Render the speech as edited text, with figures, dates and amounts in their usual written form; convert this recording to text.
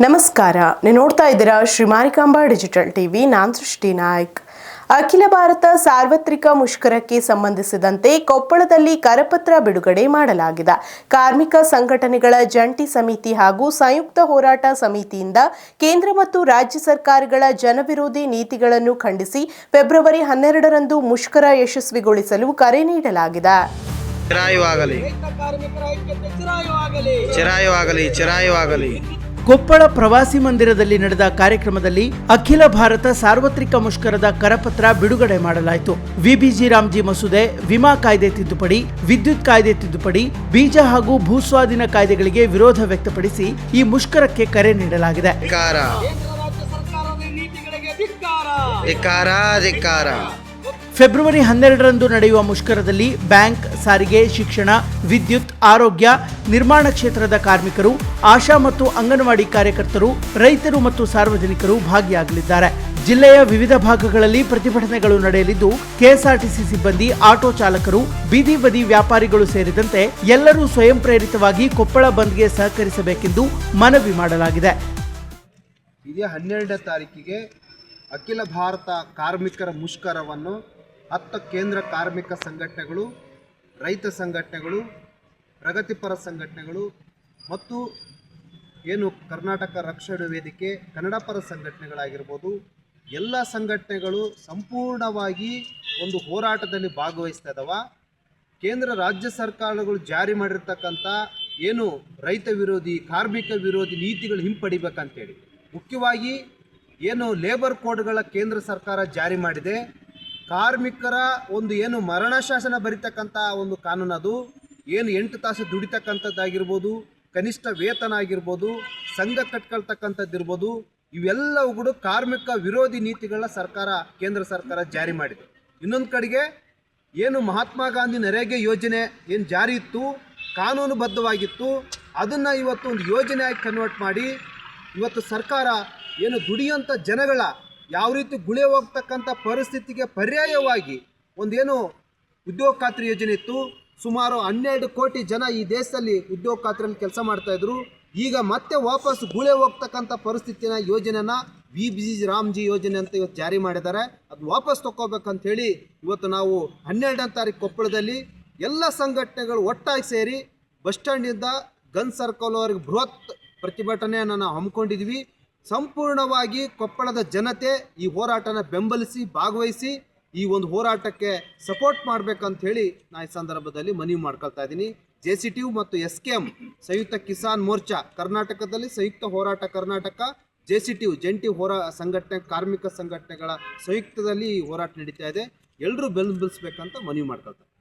ನಮಸ್ಕಾರ, ನೀವು ನೋಡ್ತಾ ಇದ್ದೀರಾ ಶ್ರೀ ಮಾರಿಕಾಂಬಾ ಡಿಜಿಟಲ್ ಟಿವಿ. ನಾನು ಸೃಷ್ಟಿ ನಾಯ್ಕ್. ಅಖಿಲ ಭಾರತ ಸಾರ್ವತ್ರಿಕ ಮುಷ್ಕರಕ್ಕೆ ಸಂಬಂಧಿಸಿದಂತೆ ಕೊಪ್ಪಳದಲ್ಲಿ ಕರಪತ್ರ ಬಿಡುಗಡೆ ಮಾಡಲಾಗಿದೆ. ಕಾರ್ಮಿಕ ಸಂಘಟನೆಗಳ ಜಂಟಿ ಸಮಿತಿ ಹಾಗೂ ಸಂಯುಕ್ತ ಹೋರಾಟ ಸಮಿತಿಯಿಂದ ಕೇಂದ್ರ ಮತ್ತು ರಾಜ್ಯ ಸರ್ಕಾರಗಳ ಜನವಿರೋಧಿ ನೀತಿಗಳನ್ನು ಖಂಡಿಸಿ ಫೆಬ್ರವರಿ 12ರಂದು ಮುಷ್ಕರ ಯಶಸ್ವಿಗೊಳಿಸಲು ಕರೆ ನೀಡಲಾಗಿದೆ. ಕೊಪ್ಪಳ ಪ್ರವಾಸಿ ಮಂದಿರದಲ್ಲಿ ನಡೆದ ಕಾರ್ಯಕ್ರಮದಲ್ಲಿ ಅಖಿಲ ಭಾರತ ಸಾರ್ವತ್ರಿಕ ಮುಷ್ಕರದ ಕರಪತ್ರ ಬಿಡುಗಡೆ ಮಾಡಲಾಯಿತು. ವಿಬಿಜಿ ರಾಮ್ಜಿ ಮಸೂದೆ, ವಿಮಾ ಕಾಯ್ದೆ ತಿದ್ದುಪಡಿ, ವಿದ್ಯುತ್ ಕಾಯ್ದೆ ತಿದ್ದುಪಡಿ, ಬೀಜ ಹಾಗೂ ಭೂಸ್ವಾಧೀನ ಕಾಯ್ದೆಗಳಿಗೆ ವಿರೋಧ ವ್ಯಕ್ತಪಡಿಸಿ ಈ ಮುಷ್ಕರಕ್ಕೆ ಕರೆ ನೀಡಲಾಗಿದೆ. ಫೆಬ್ರವರಿ 12ರಂದು ನಡೆಯುವ ಮುಷ್ಕರದಲ್ಲಿ ಬ್ಯಾಂಕ್, ಸಾರಿಗೆ, ಶಿಕ್ಷಣ, ವಿದ್ಯುತ್, ಆರೋಗ್ಯ, ನಿರ್ಮಾಣ ಕ್ಷೇತ್ರದ ಕಾರ್ಮಿಕರು, ಆಶಾ ಮತ್ತು ಅಂಗನವಾಡಿ ಕಾರ್ಯಕರ್ತರು, ರೈತರು ಮತ್ತು ಸಾರ್ವಜನಿಕರು ಭಾಗಿಯಾಗಲಿದ್ದಾರೆ. ಜಿಲ್ಲೆಯ ವಿವಿಧ ಭಾಗಗಳಲ್ಲಿ ಪ್ರತಿಭಟನೆಗಳು ನಡೆಯಲಿದ್ದು, ಕೆಎಸ್ಆರ್ಟಿಸಿ ಸಿಬ್ಬಂದಿ, ಆಟೋ ಚಾಲಕರು, ಬೀದಿ ಬದಿ ವ್ಯಾಪಾರಿಗಳು ಸೇರಿದಂತೆ ಎಲ್ಲರೂ ಸ್ವಯಂ ಪ್ರೇರಿತವಾಗಿ ಕೊಪ್ಪಳ ಬಂದ್ಗೆ ಸಹಕರಿಸಬೇಕೆಂದು ಮನವಿ ಮಾಡಲಾಗಿದೆ. ಇದೇ 12ನೇ ತಾರೀಕಿಗೆ ಅಖಿಲ ಭಾರತ ಕಾರ್ಮಿಕರ ಮುಷ್ಕರವನ್ನು 10 ಕೇಂದ್ರ ಕಾರ್ಮಿಕ ಸಂಘಟನೆಗಳು, ರೈತ ಸಂಘಟನೆಗಳು, ಪ್ರಗತಿಪರ ಸಂಘಟನೆಗಳು ಮತ್ತು ಏನು ಕರ್ನಾಟಕ ರಕ್ಷಣಾ ವೇದಿಕೆ, ಕನ್ನಡಪರ ಸಂಘಟನೆಗಳಾಗಿರ್ಬೋದು, ಎಲ್ಲ ಸಂಘಟನೆಗಳು ಸಂಪೂರ್ಣವಾಗಿ ಒಂದು ಹೋರಾಟದಲ್ಲಿ ಭಾಗವಹಿಸ್ತಾ ಇದ್ದಾವೆ. ಕೇಂದ್ರ ರಾಜ್ಯ ಸರ್ಕಾರಗಳು ಜಾರಿ ಮಾಡಿರ್ತಕ್ಕಂಥ ಏನು ರೈತ ವಿರೋಧಿ, ಕಾರ್ಮಿಕ ವಿರೋಧಿ ನೀತಿಗಳು ಹಿಂಪಡಿಬೇಕಂತೇಳಿ, ಮುಖ್ಯವಾಗಿ ಏನು ಲೇಬರ್ ಕೋಡ್ಗಳ ಕೇಂದ್ರ ಸರ್ಕಾರ ಜಾರಿ ಮಾಡಿದೆ. ಕಾರ್ಮಿಕರ ಒಂದು ಏನು ಮರಣ ಶಾಸನ ಬರಿತಕ್ಕಂಥ ಒಂದು ಕಾನೂನು, ಅದು ಏನು 8 ತಾಸು ದುಡಿತಕ್ಕಂಥದ್ದಾಗಿರ್ಬೋದು, ಕನಿಷ್ಠ ವೇತನ ಆಗಿರ್ಬೋದು, ಸಂಘ ಕಟ್ಕೊಳ್ತಕ್ಕಂಥದ್ದಿರ್ಬೋದು, ಇವೆಲ್ಲವೂ ಕೂಡ ಕಾರ್ಮಿಕ ವಿರೋಧಿ ನೀತಿಗಳ ಸರ್ಕಾರ, ಕೇಂದ್ರ ಸರ್ಕಾರ ಜಾರಿ ಮಾಡಿದೆ. ಇನ್ನೊಂದು ಕಡೆಗೆ ಏನು ಮಹಾತ್ಮ ಗಾಂಧಿ ನರೇಗಾ ಯೋಜನೆ ಏನು ಜಾರಿ ಇತ್ತು, ಕಾನೂನುಬದ್ಧವಾಗಿತ್ತು, ಅದನ್ನು ಇವತ್ತು ಒಂದು ಯೋಜನೆಯಾಗಿ ಕನ್ವರ್ಟ್ ಮಾಡಿ ಇವತ್ತು ಸರ್ಕಾರ ಏನು ದುಡಿಯುವಂಥ ಜನಗಳ ಯಾವ ರೀತಿ ಗುಳೆ ಹೋಗ್ತಕ್ಕಂಥ ಪರಿಸ್ಥಿತಿಗೆ ಪರ್ಯಾಯವಾಗಿ ಒಂದೇನು ಉದ್ಯೋಗ ಖಾತ್ರಿ ಯೋಜನೆ ಇತ್ತು. ಸುಮಾರು 12 ಕೋಟಿ ಜನ ಈ ದೇಶದಲ್ಲಿ ಉದ್ಯೋಗ ಖಾತ್ರಿಯಲ್ಲಿ ಕೆಲಸ ಮಾಡ್ತಾಯಿದ್ರು. ಈಗ ಮತ್ತೆ ವಾಪಸ್ ಗುಳೆ ಹೋಗ್ತಕ್ಕಂಥ ಪರಿಸ್ಥಿತಿನ ಯೋಜನೆನ ವಿಬಿಜಿ ರಾಮ್ಜಿ ಯೋಜನೆ ಅಂತ ಇವತ್ತು ಜಾರಿ ಮಾಡಿದ್ದಾರೆ. ಅದು ವಾಪಸ್ ತಗೋಬೇಕಂಥೇಳಿ ಇವತ್ತು ನಾವು 12ನೇ ತಾರೀಕು ಕೊಪ್ಪಳದಲ್ಲಿ ಎಲ್ಲ ಸಂಘಟನೆಗಳು ಒಟ್ಟಾಗಿ ಸೇರಿ ಬಸ್ ಸ್ಟ್ಯಾಂಡಿಂದ ಗನ್ ಸರ್ಕಲ್ವರೆಗೆ ಬೃಹತ್ ಪ್ರತಿಭಟನೆಯನ್ನು ನಾವು ಹಮ್ಮಿಕೊಂಡಿದ್ವಿ. ಸಂಪೂರ್ಣವಾಗಿ ಕೊಪ್ಪಳದ ಜನತೆ ಈ ಹೋರಾಟನ ಬೆಂಬಲಿಸಿ ಭಾಗವಹಿಸಿ ಈ ಒಂದು ಹೋರಾಟಕ್ಕೆ ಸಪೋರ್ಟ್ ಮಾಡಬೇಕಂತ ಹೇಳಿ ನಾನು ಈ ಸಂದರ್ಭದಲ್ಲಿ ಮನವಿ ಮಾಡ್ಕೊಳ್ತಾ ಇದ್ದೀನಿ. JCTU ಮತ್ತು SKM ಸಂಯುಕ್ತ ಕಿಸಾನ್ ಮೋರ್ಚಾ ಕರ್ನಾಟಕದಲ್ಲಿ, ಸಂಯುಕ್ತ ಹೋರಾಟ ಕರ್ನಾಟಕ, JCTU ಜಂಟಿ ಸಂಘಟನೆ, ಕಾರ್ಮಿಕ ಸಂಘಟನೆಗಳ ಸಂಯುಕ್ತದಲ್ಲಿ ಈ ಹೋರಾಟ ನಡೀತಾ ಇದೆ. ಎಲ್ಲರೂ ಬೆಂಬಲಿಸಬೇಕಂತ ಮನವಿ ಮಾಡ್ಕೊಳ್ತಾರೆ.